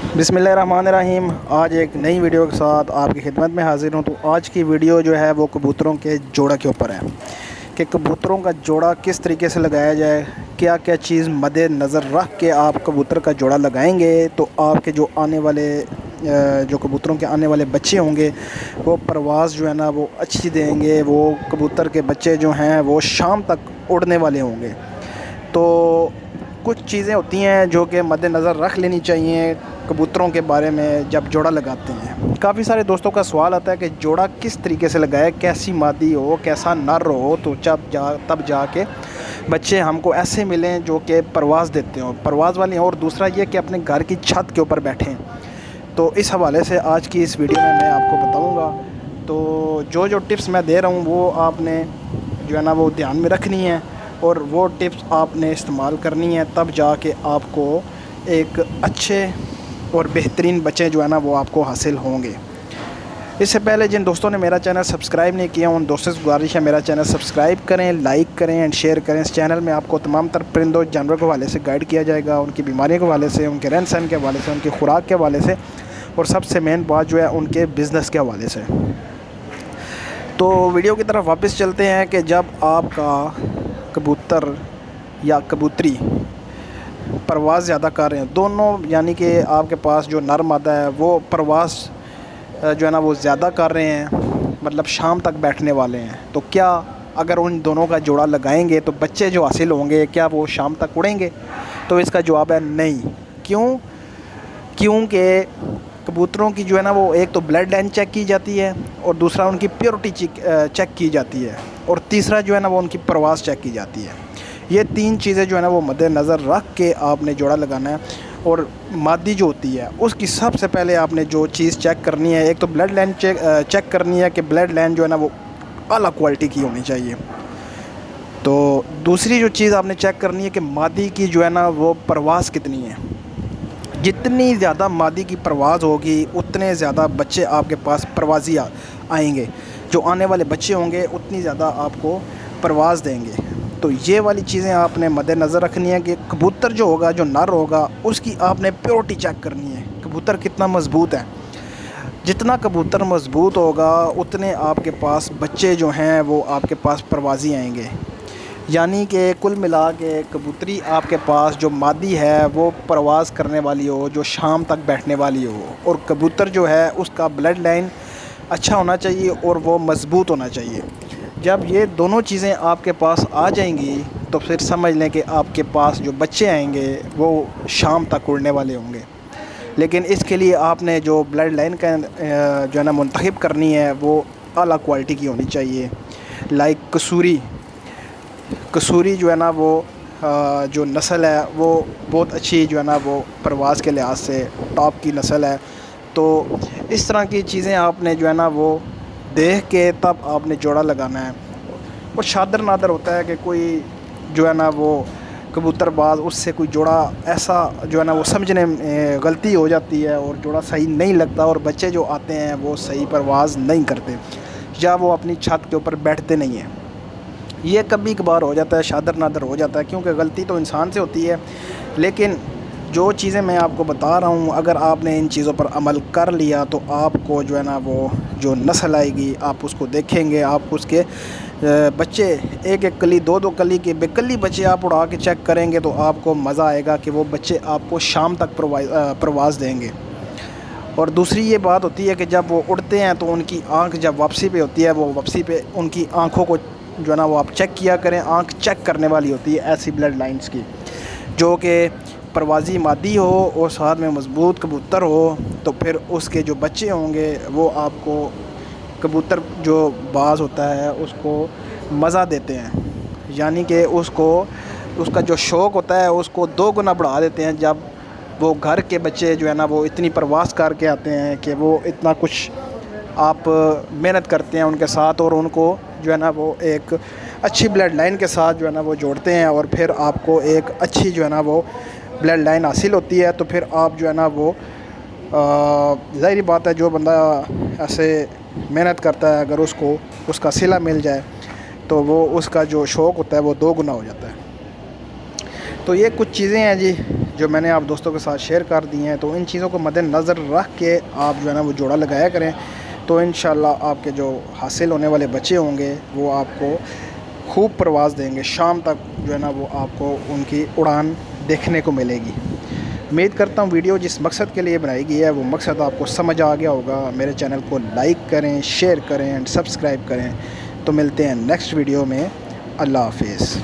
बिस्मिल्लाहिर्रहमानिर्रहीम। आज एक नई वीडियो के साथ आपकी खिदमत में हाज़िर हूँ। तो आज की वीडियो जो है वो कबूतरों के जोड़ा के ऊपर है कि कबूतरों का जोड़ा किस तरीके से लगाया जाए, क्या क्या चीज़ मद्देनज़र रख के आप कबूतर का जोड़ा लगाएंगे तो आपके जो आने वाले जो कबूतरों के आने वाले बच्चे होंगे वो परवाज़ जो है ना वो अच्छी देंगे। वो कबूतर के बच्चे जो हैं वो शाम तक उड़ने वाले होंगे। तो कुछ चीज़ें होती हैं जो कि मद्देनज़र रख लेनी चाहिए कबूतरों के बारे में जब जोड़ा लगाते हैं। काफ़ी सारे दोस्तों का सवाल आता है कि जोड़ा किस तरीके से लगाए, कैसी मादी हो, कैसा नर हो, तो तब जाके बच्चे हमको ऐसे मिलें जो कि परवाज़ देते हो, परवाज़ वाले। और दूसरा ये कि अपने घर की छत के ऊपर बैठें। तो इस हवाले से आज की इस वीडियो में मैं आपको बताऊँगा। तो जो टिप्स मैं दे रहा हूँ वो आपने जो है ना वो ध्यान में रखनी है और वो टिप्स आपने इस्तेमाल करनी है, तब जाके आपको एक अच्छे और बेहतरीन बच्चे जो है ना वो आपको हासिल होंगे। इससे पहले जिन दोस्तों ने मेरा चैनल सब्सक्राइब नहीं किया उन दोस्तों से गुजारिश है मेरा चैनल सब्सक्राइब करें, लाइक करें एंड शेयर करें। इस चैनल में आपको तमाम तर परिंदों जानवरों के हवाले से गाइड किया जाएगा, उनकी बीमारियों के हवाले से, उनके रहन सहन के हवाले से, उनकी खुराक के हवाले से और सबसे मेन बात जो है उनके बिज़नेस के हवाले से। तो वीडियो की तरफ वापस चलते हैं कि जब आपका कबूतर या कबूतरी परवाज़ ज़्यादा कर रहे हैं, दोनों यानी कि आपके पास जो नर मादा है वो परवाज़ जो है ना वो ज़्यादा कर रहे हैं, मतलब शाम तक बैठने वाले हैं, तो क्या अगर उन दोनों का जोड़ा लगाएंगे तो बच्चे जो हासिल होंगे क्या वो शाम तक उड़ेंगे? तो इसका जवाब है नहीं। क्योंकि कबूतरों की जो है ना वो एक तो ब्लड लाइन चेक की जाती है और दूसरा उनकी प्योरिटी चेक की जाती है और तीसरा जो है ना वो उनकी परवाज़ चेक की जाती है। ये तीन चीज़ें जो है ना वो मद्देनज़र रख के आपने जोड़ा लगाना है। और मादी जो होती है उसकी सबसे पहले आपने जो चीज़ चेक करनी है, एक तो ब्लड लाइन चेक करनी है कि ब्लड लाइन जो है ना वो आला क्वालिटी की होनी चाहिए। तो दूसरी जो चीज़ आपने चेक करनी है कि मादी की जो है ना वो परवाज़ कितनी है। जितनी ज़्यादा मादी की परवाज़ होगी उतने ज़्यादा बच्चे आपके पास परवाज़ी आएंगे। जो आने वाले बच्चे होंगे उतनी ज़्यादा आपको परवाज़ देंगे। तो ये वाली चीज़ें आपने मद्देनज़र रखनी है कि कबूतर जो होगा, जो नर होगा, उसकी आपने प्योरिटी चेक करनी है, कबूतर कितना मज़बूत है। जितना कबूतर मज़बूत होगा उतने आपके पास बच्चे जो हैं वो आपके पास परवाज़ी आएंगे। यानी कि कुल मिला के कबूतरी आपके पास जो मादी है वो परवाज़ करने वाली हो, जो शाम तक बैठने वाली हो, और कबूतर जो है उसका ब्लड लाइन अच्छा होना चाहिए और वो मज़बूत होना चाहिए। जब ये दोनों चीज़ें आपके पास आ जाएंगी तो फिर समझ लें कि आपके पास जो बच्चे आएंगे वो शाम तक उड़ने वाले होंगे। लेकिन इसके लिए आपने जो ब्लड लाइन का जो है ना मुंतखब करनी है वो आला क्वालिटी की होनी चाहिए। लाइक कसूरी जो है ना वो जो नस्ल है वो बहुत अच्छी जो है ना वो परवाज़ के लिहाज से टॉप की नस्ल है। तो इस तरह की चीज़ें आपने जो है ना वो देख के तब आपने जोड़ा लगाना है। और शादर नादर होता है कि कोई जो है ना वो कबूतरबाज उससे कोई जोड़ा ऐसा जो है ना वो समझने में गलती हो जाती है और जोड़ा सही नहीं लगता और बच्चे जो आते हैं वो सही परवाज़ नहीं करते या वो अपनी छत के ऊपर बैठते नहीं हैं। ये कभी कभार हो जाता है, शादर नादर हो जाता है, क्योंकि गलती तो इंसान से होती है। लेकिन जो चीज़ें मैं आपको बता रहा हूँ अगर आपने इन चीज़ों पर अमल कर लिया तो आपको जो है ना वो जो नस्ल आएगी आप उसको देखेंगे, आप उसके बच्चे एक एक कली, दो दो कली के बेकली बच्चे आप उड़ा के चेक करेंगे तो आपको मज़ा आएगा कि वो बच्चे आपको शाम तक परवाज़ देंगे। और दूसरी ये बात होती है कि जब वो उड़ते हैं तो उनकी आँख जब वापसी पे होती है, वो वापसी पे उनकी आँखों को जो है ना वो आप चेक किया करें। आँख चेक करने वाली होती है ऐसी ब्लड लाइंस की, जो कि परवाज़ी मादी हो और साथ में मज़बूत कबूतर हो, तो फिर उसके जो बच्चे होंगे वो आपको कबूतर जो बाज़ होता है उसको मज़ा देते हैं। यानी कि उसका जो शौक़ होता है उसको दो गुना बढ़ा देते हैं जब वो घर के बच्चे जो है ना वो इतनी परवाज़ करके आते हैं कि वो इतना कुछ आप मेहनत करते हैं उनके साथ और उनको जो है ना वो एक अच्छी ब्लड लाइन के साथ जो है ना वो जोड़ते हैं और फिर आपको एक अच्छी जो है ना वो ब्लड लाइन हासिल होती है। तो फिर आप जो है ना वो ज़ाहिर बात है जो बंदा ऐसे मेहनत करता है अगर उसको उसका सिला मिल जाए तो वो उसका जो शौक़ होता है वो दो गुना हो जाता है। तो ये कुछ चीज़ें हैं जी جو میں نے آپ دوستوں کے ساتھ شیئر کر دی ہیں، تو ان چیزوں کو مد نظر رکھ کے آپ جو ہے نا وہ جوڑا لگایا کریں، تو انشاءاللہ آپ کے جو حاصل ہونے والے بچے ہوں گے وہ آپ کو خوب پرواز دیں گے، شام تک جو ہے نا وہ آپ کو ان کی اڑان دیکھنے کو ملے گی۔ امید کرتا ہوں ویڈیو جس مقصد کے لیے بنائی گئی ہے وہ مقصد آپ کو سمجھ آ گیا ہوگا۔ میرے چینل کو لائک کریں، شیئر کریں اینڈ سبسکرائب کریں۔ تو ملتے ہیں نیکسٹ ویڈیو میں۔ اللہ حافظ۔